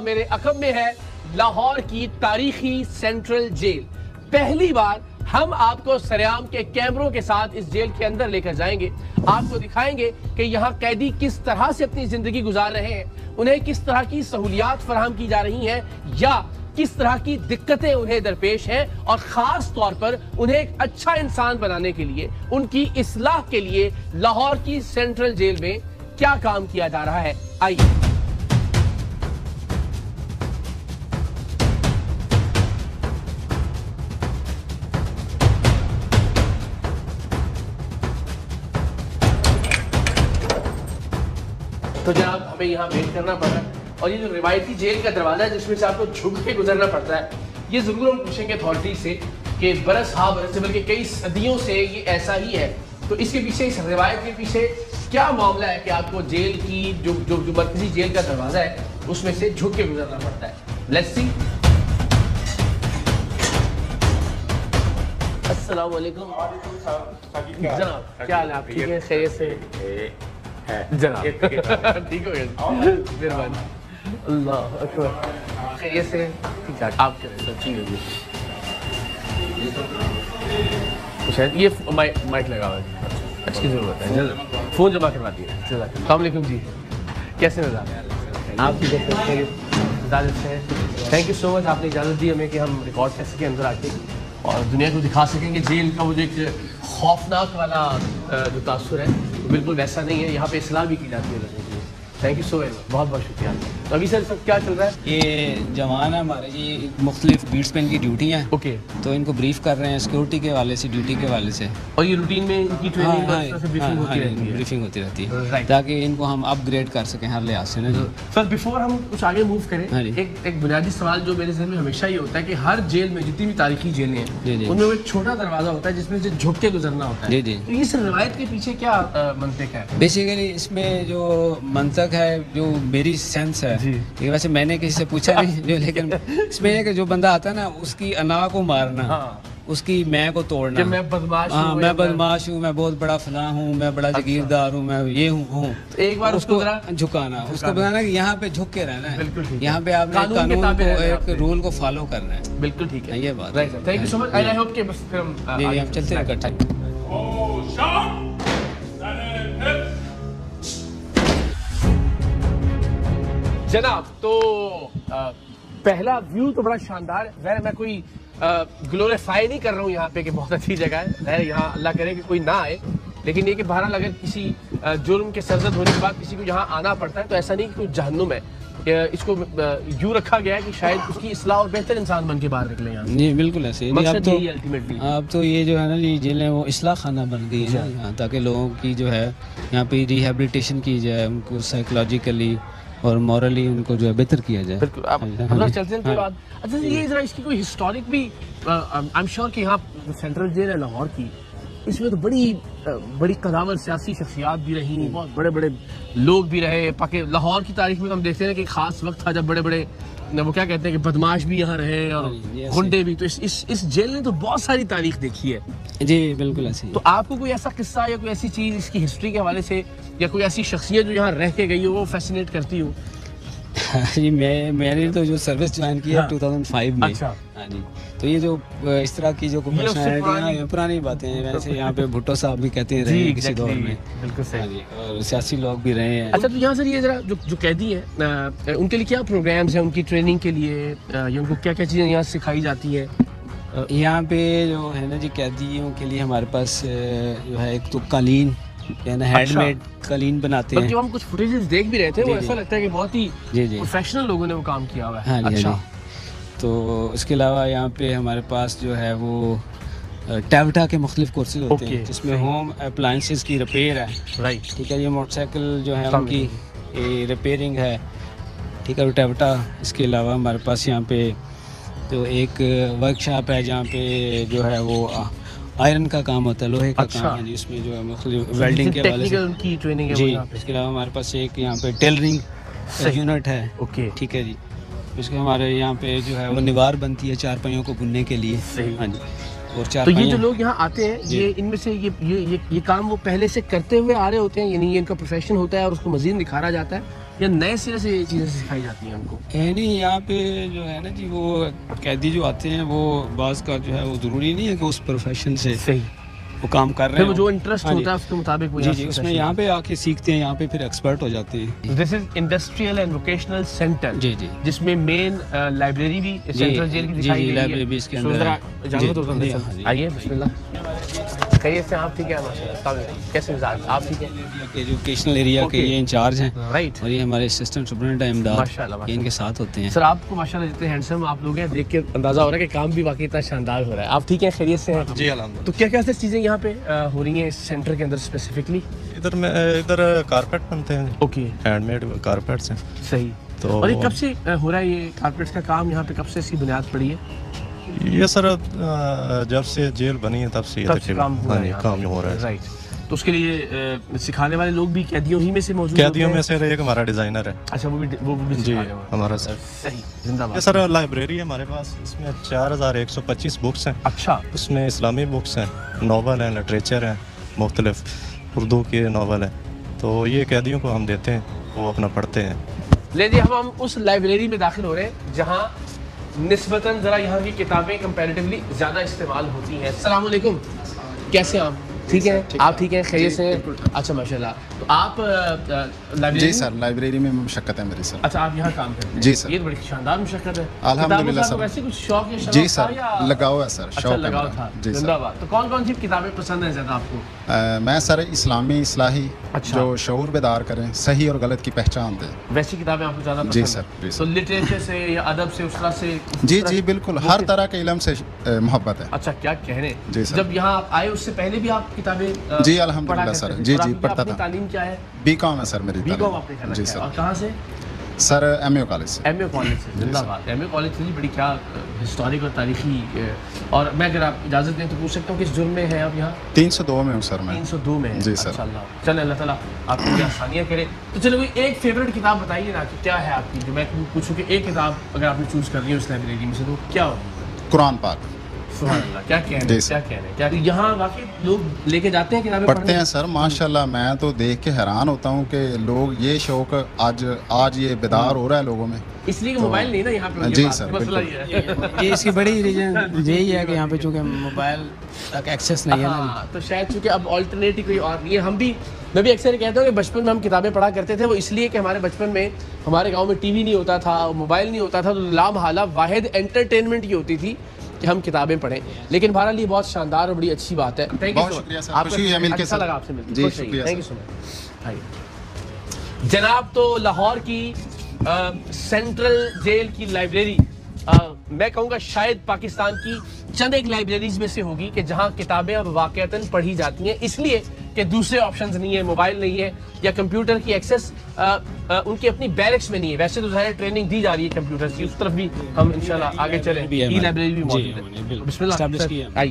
मेरे अकब में है लाहौर की तारीखी सेंट्रल जेल। पहली बार हम आपको सरेआम के कैमरों के साथ इस जेल के अंदर लेकर जाएंगे, आपको दिखाएंगे कि यहाँ कैदी किस तरह से अपनी जिंदगी गुजार रहे हैं, उन्हें किस तरह की सहूलियात फराहम की जा रही हैं या किस तरह की दिक्कतें उन्हें दरपेश हैं, और खास तौर पर उन्हें एक अच्छा इंसान बनाने के लिए, उनकी इस्लाह के लिए लाहौर की सेंट्रल जेल में क्या काम किया जा रहा है। आइए। तो जनाब हमें यहाँ वेट करना पड़ रहा है, और ये जो रिवायती जेल का दरवाजा है जिसमें से आपको झुक के गुजरना पड़ता है, ये जरूर हम पूछेंगे अथॉरिटी से कि बरस से बल्कि कई सदियों से ये ऐसा ही है। तो इसके पीछे, इस रिवायत के पीछे क्या मामला है कि आपको जेल की जो मरकजी जेल का दरवाजा है उसमें से झुक के गुजरना पड़ता है। Let's see. अस्सलाम वालेकुम जनाब, क्या हाल है? आप ठीक है? खैरियत से जनाब? ठीक हो गया, मेहरबानी, अल्लाह अकबर। खैरियत से? ठीक ठाक, आप ठीक होगी? ये माइक लगा हुआ है, इसकी जरूरत है, फोन जमा करवा दिया। अस्सलाम वालेकुम जी, कैसे नज़र आप? ठीक है, इजाज़त है। थैंक यू सो मच, आपने इजाज़त दी हमें कि हम रिकॉर्ड कर सकें अंदर आके और दुनिया को दिखा सकेंगे जेल का वो जो एक खौफनाक वाला जो तासुर है, तो बिल्कुल वैसा नहीं है। यहाँ पे इस्लाह भी की जाती है लोगों की। थैंक यू सो मच, बहुत बहुत शुक्रिया। तो अभी सर सब क्या चल रहा है? ये जवान है हमारे जी, मुख्तलिफ बीट्स पे इनकी ड्यूटी है। ओके, तो इनको ब्रीफ कर रहे हैं सिक्योरिटी के वाले से, ड्यूटी के वाले से। और ये रूटीन में इनकी ट्रेनिंग ब्रीफिंग होती रहती है ताकि इनको हम अपग्रेड कर सकें हर लिहाज से ना जी। सर बिफोर हम कुछ आगे मूव करें, एक बुनियादी सवाल जो मेरे जहन में हमेशा ये होता है कि हर जेल में, जितनी भी तारीखी जेलें हैं, उनमें एक छोटा दरवाजा होता है जिसमें से झुक के गुजरना होता है। जी जी। तो इस रिवायत के पीछे क्या मंतक है? बेसिकली इसमें जो मंतक है, जो मेरी सेंस है, ये वैसे मैंने किसी से पूछा नहीं जो, लेकिन इसमें है कि जो बंदा आता है ना, उसकी अना को मारना, उसकी मैं को तोड़ना। मैं बदमाश हूँ, मैं बदमाश हूँ, मैं बहुत बड़ा फलां हूँ, मैं बड़ा जागीरदार हूँ, मैं ये हूँ। तो एक बार उसको झुकाना, उसको बताना कि यहाँ पे झुक के रहना है, यहाँ पे आपने कानून को, एक रूल को फॉलो करना है। बिल्कुल ठीक है, ये बात। Thank you so much. I hope कि बस फिर हम चलते हैं इकट्ठे। जनाब तो पहला व्यू तो बड़ा शानदार है। मैं कोई ग्लोरीफाई नहीं कर रहा हूँ यहाँ पे कि बहुत अच्छी जगह है, यहाँ अल्लाह करे कि कोई ना आए, लेकिन ये कि बहरहाल अगर किसी जुर्म के सरजद होने के बाद किसी को यहाँ आना पड़ता है तो ऐसा नहीं कि कोई जहन्नुम है। इसको यूँ रखा गया है कि शायद उसकी इस्लाह और बेहतर इंसान बन के बाहर निकले यहाँ। जी बिल्कुल ऐसे। मकसद यही अल्टीमेटली। अब तो ये जो है ना, ये जेल है वो इस्लाह खाना बन गई है यहाँ, ताकि लोगों की जो है यहाँ पे रिहेबिलिटेशन की जाए, उनको साइकोलॉजिकली और मॉरली उनको जो है बेहतर किया जाए। बिल्कुल। आप चलते के बाद अच्छा ये जरा इसकी कोई हिस्टोरिक भी, आई एम श्योर कि यहाँ सेंट्रल जेल है लाहौर की, इसमें तो बड़ी कदावर सियासी शख्सियात भी रही, बहुत बड़े बड़े लोग भी रहे। पाकि लाहौर की तारीख में हम देखते हैं कि खास वक्त था जब बड़े बड़े वो क्या कहते हैं कि बदमाश भी यहाँ रहे और गुंडे भी। तो इस जेल ने तो बहुत सारी तारीख देखी है। जी बिल्कुल ऐसी। तो आपको कोई ऐसा किस्सा या कोई ऐसी चीज़ इसकी हिस्ट्री के हवाले से, या कोई ऐसी शख्सियत जो यहाँ रह के गई हो, वो फैसिनेट करती हो? जी मैंने तो जो सर्विस ज्वाइन की है 2005 में। अच्छा। हाँ जी। तो ये जो इस तरह की जो पर्सनैलिटी, पुरानी बातें हैं, वैसे यहाँ पे भुट्टो साहब भी कहते रहे किसी दौर में। बिल्कुल सही। और सियासी लोग भी रहे हैं। अच्छा, तो यहाँ सर ये जरा जो कैदी है उनके लिए क्या प्रोग्राम्स हैं, उनकी ट्रेनिंग के लिए, या उनको क्या क्या चीज़ें यहाँ सिखाई जाती है? यहाँ पे जो है ना जी, कैदियों के लिए हमारे पास जो है एक तो कालीन, हैंडमेड कालीन बनाते हैं। हम कुछ फुटेजेस देख भी रहे थे, वो ऐसा लगता है कि बहुत ही प्रोफेशनल लोगों ने वो काम किया हुआ है। अच्छा। तो इसके अलावा यहाँ पे हमारे पास जो है वो टैवटा के मुख्तलिफ कोर्सेज होते हैं, जिसमें होम अप्लायंसेस की रिपेयर है। राइट। ठीक है, ये मोटरसाइकिल जो है उनकी रिपेयरिंग है। ठीक है, टैवटा। इसके अलावा हमारे पास यहाँ पे जो एक वर्कशॉप है जहाँ पे जो है वो आयरन का काम होता है, लोहे का काम है, जिसमें जो है मुख्तलिफ वेल्डिंग के वाले से उनकी ट्रेनिंग है जी। इसके अलावा हमारे पास एक यहाँ पे टेलरिंग यूनिट है। ओके, ठीक है जी। इसके हमारे यहाँ पे जो है वो निवार बनती है चारपाइयों को बुनने के लिए। हाँ जी। और तो ये जो लोग यहाँ आते हैं, ये इनमें से ये काम वो पहले से करते हुए आ रहे होते हैं, यानी ये इनका प्रोफेशन होता है और उसको मजीद निखारा जाता है? या नए सिरे से ये चीज़ें सिखाई जाती हैं उनको? नहीं, यहाँ पे जो है ना जी, वो कैदी जो आते हैं वो बाज़ का जो है वो ज़रूरी नहीं है कि उस प्रोफेशन से सही वो काम कर रहे फिर हैं। वो जो इंटरेस्ट हाँ जी। होता है उसके मुताबिक वो जी जी, उसमें यहाँ पे आके सीखते हैं, यहाँ पे फिर एक्सपर्ट हो जाते हैं। This is industrial and vocational centre, जी जी जिसमें मेन लाइब्रेरी भी सेंट्रल जेल की जी, दिखाई जी, गई है। लाइब्रेरी भी इसके सो अंदर जरा है। जानो जी, तो जी, हाँ जी। आइए, बिस्मिल्लाह। खैरियत से आप ठीक है? माशाल्लाह। कैसे मिजाज आप ठीक है? एजुकेशनल एरिया के ये इंचार्ज हैं राइट, और ये हमारे असिस्टेंट सुपरिटेंडेंट है इमदाद, माशाल्लाह, ये इनके साथ होते हैं। सर आपको माशाल्लाह जितने हैंडसम आप लोग हैं देख के अंदाजा हो रहा है कि काम भी वाकई इतना शानदार हो रहा है। आप ठीक हैं? खैरियत से हैं? जी अल्हम्दुलिल्लाह। तो क्या क्या ऐसी चीज़ें यहाँ पे हो रही हैं इस सेंटर के अंदर स्पेसिफिकली? इधर कारपेट बनते हैं, ओके, हैंडमेड कारपेट्स हैं। सही। तो और ये कब से हो रहा है ये कारपेट्स का काम यहाँ पे, कब से इसकी बुनियाद पड़ी है? ये सर जब से जेल बनी है तब से ये तब से तकरीबन काम हो रहा हाँ है जी यहाँ काम पे। हो रहा है। राइट, तो उसके लिए सिखाने वाले लोग भी कैदियों ही में से मौजूद कैदियों होते में हैं? से एक हमारा डिज़ाइनर है अच्छा, वो भी जी, सिखाने वाले। हमारा सर। सही, ये जिंदाबाद। सर लाइब्रेरी है हमारे पास, इसमें 4125 बुक्स हैं। अच्छा, उसमें इस्लामी बुक्स हैं, नावल हैं, लिटरेचर हैं, मुख्तलिफ उर्दू के नावल हैं। तो ये कैदियों को हम देते हैं, वो अपना पढ़ते हैं। ले जी हम उस लाइब्रेरी में दाखिल हो रहे हैं जहाँ निस्बतन ज़रा यहाँ की किताबें कंपैरेटिवली ज़्यादा इस्तेमाल होती हैं। अस्सलाम वालेकुम, कैसे हैं आप? ठीक है, आप ठीक हैं? खैरियत से हैं? अच्छा माशाल्लाह। तो आप लाइब्रेरी? जी सर, लाइब्रेरी में मुशक्कत है मेरी सर। अच्छा, आप यहाँ काम करते हैं? जी सर। ये तो बड़ी शानदार मुशक्कत है। अल्हम्दुलिल्लाह किताबों का सर। वैसे कुछ शौक या शौक जी था सर, या लगाव है सर, अच्छा शौक है लगाव मेरा। था? जी सर। जिंदाबाद। तो कौन कौन सी किताबें पसंद हैं ज़्यादा आपको? मैं सर इस्लामी इस्लाही अच्छा। जो शऊर बेदार करें, सही और गलत की पहचान दें। वैसी किताबें आपको ज़्यादा पसंद जी हैं? सर, जी सर। तो लिटरेचर से या अदब से उस तरह से? जी जी बिल्कुल, हर तरह के इल्म से मोहब्बत है। अच्छा, क्या कहने। जी सर। जब यहाँ आप आए उससे पहले भी आप किताबें जी अल्हम्दुलिल्लाह सर, जी जी पढ़ता अपनी था। तालीम क्या है? बीकॉम है सर मेरी बीकॉम तालीम। आपने करना जी है। सर। और कहाँ से? सर एमए कॉलेज से। एमए कॉलेज से। जिंदाबाद। एमए कॉलेज से बड़ी क्या हिस्टोरिक और तारीखी। और मैं अगर आप इजाज़त दें तो पूछ सकता हूँ किस जुर्म में है आप यहाँ? 302 में हूँ सर मैं। 302 में है। जी सर। अच्छा, अल्लाह चल अल्लाह ताला आपको भी आसानियाँ करे। तो चलो कोई एक फेवरेट किताब बताइए ना कि क्या है आपकी, जो मैं पूछूँ कि एक किताब अगर आपने चूज़ करनी है उस लाइब्रेरी में से तो क्या होगी? कुरान पाक। सुभान अल्लाह, क्या कहने, जी सर। क्या कहने, क्या यहाँ वाकई लोग लेके जाते हैं किताबें पढ़ते पढ़ने? हैं सर माशाल्लाह, मैं तो देख के हैरान होता हूँ कि लोग ये शौक आज ये बेदार हो रहा है लोगों में। इसलिए कि मोबाइल नहीं ना यहाँ पे उनके जी पास, सर, मसला बिल्कुल। ये है। ये इसकी बड़ी रीजन यही है कि यहाँ पे चूँकि मोबाइल तक एक्सेस नहीं है ना। हाँ, तो शायद चूंकि अब ऑल्टरनेटिव कोई और नहीं है। मैं भी अक्सर कहता हूँ कि बचपन में हम किताबें पढ़ा करते थे, वो इसलिए कि हमारे बचपन में हमारे गांव में टीवी नहीं होता था, मोबाइल नहीं होता था, तो लामहाला वाहिद एंटरटेनमेंट की होती थी कि हम किताबें पढ़ें। लेकिन बहरहाल ये बहुत शानदार और बड़ी अच्छी बात है। थैंक यू बहुत सो शुक्रिया सर, मच। खुशी है मिलके अच्छा सर। लगा आपसे मिलकर। जी, खुश रहिए। शुक्रिया thank you sir. So much. जनाब, तो लाहौर की सेंट्रल जेल की लाइब्रेरी मैं कहूँगा शायद पाकिस्तान की चंद एक लाइब्रेरीज में से होगी कि जहाँ किताबें अब वाकईतन पढ़ी जाती हैं, इसलिए कि दूसरे ऑप्शंस नहीं है, मोबाइल नहीं है या कंप्यूटर की एक्सेस उनकी अपनी बैरिक्स में नहीं है। वैसे तो ज़ाहिर ट्रेनिंग दी जा रही है कंप्यूटर की, उस तरफ भी हम इंशाल्लाह आगे चलें। ई लाइब्रेरी भी मौजूद है। बिस्मिल्लाह, Establish किया। आइए।